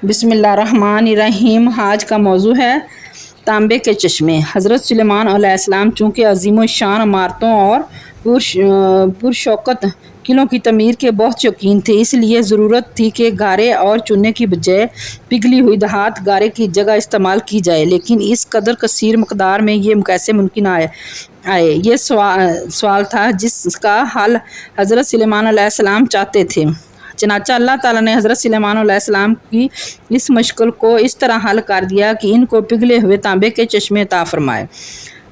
بسم اللہ الرحمن الرحیم۔ آج کا موضوع ہے تانبے کے چشمے۔ حضرت سلیمان علیہ السلام چونکہ عظیم الشان عمارتوں اور پرشوکت قلعوں کی تعمیر کے بہت شوقین تھے، اس لیے ضرورت تھی کہ گارے اور چونے کی بجائے پگھلی ہوئی دھات گارے کی جگہ استعمال کی جائے، لیکن اس قدر کثیر مقدار میں یہ کیسے ممکن آئے؟ یہ سوال تھا جس کا حل حضرت سلیمان علیہ السلام چاہتے تھے۔ چنانچہ اللہ تعالیٰ نے حضرت سلیمان علیہ السلام کی اس مشکل کو اس طرح حل کر دیا کہ ان کو پگھلے ہوئے تانبے کے چشمے عطا فرمائے۔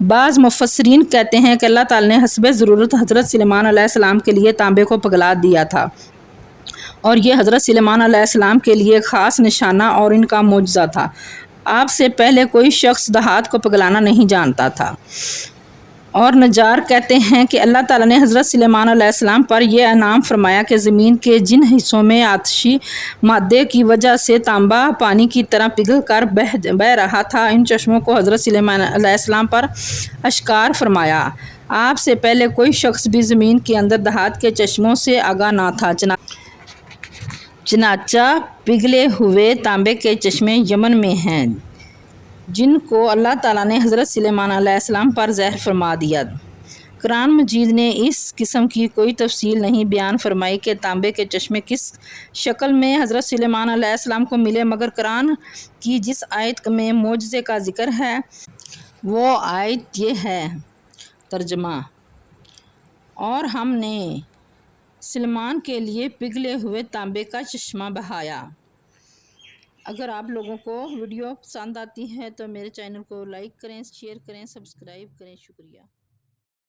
بعض مفسرین کہتے ہیں کہ اللہ تعالیٰ نے حسب ضرورت حضرت سلیمان علیہ السلام کے لیے تانبے کو پگھلا دیا تھا، اور یہ حضرت سلیمان علیہ السلام کے لیے خاص نشانہ اور ان کا معجزہ تھا۔ آپ سے پہلے کوئی شخص دھات کو پگھلانا نہیں جانتا تھا، اور نجار کہتے ہیں کہ اللہ تعالیٰ نے حضرت سلیمان علیہ السلام پر یہ انعام فرمایا کہ زمین کے جن حصوں میں آتشی مادے کی وجہ سے تانبا پانی کی طرح پگھل کر بہہ رہا تھا، ان چشموں کو حضرت سلیمان علیہ السلام پر اشکار فرمایا۔ آپ سے پہلے کوئی شخص بھی زمین کے اندر دھات کے چشموں سے آگاہ نہ تھا۔ چنانچہ پگھلے ہوئے تانبے کے چشمے یمن میں ہیں، جن کو اللہ تعالیٰ نے حضرت سلیمان علیہ السلام پر ظاہر فرما دیا۔ قرآن مجید نے اس قسم کی کوئی تفصیل نہیں بیان فرمائی کہ تانبے کے چشمے کس شکل میں حضرت سلیمان علیہ السلام کو ملے، مگر قرآن کی جس آیت میں معجزے کا ذکر ہے وہ آیت یہ ہے۔ ترجمہ: اور ہم نے سلیمان کے لیے پگھلے ہوئے تانبے کا چشمہ بہایا۔ اگر آپ لوگوں کو ویڈیو پسند آتی ہے تو میرے چینل کو لائک کریں، شیئر کریں، سبسکرائب کریں۔ شکریہ۔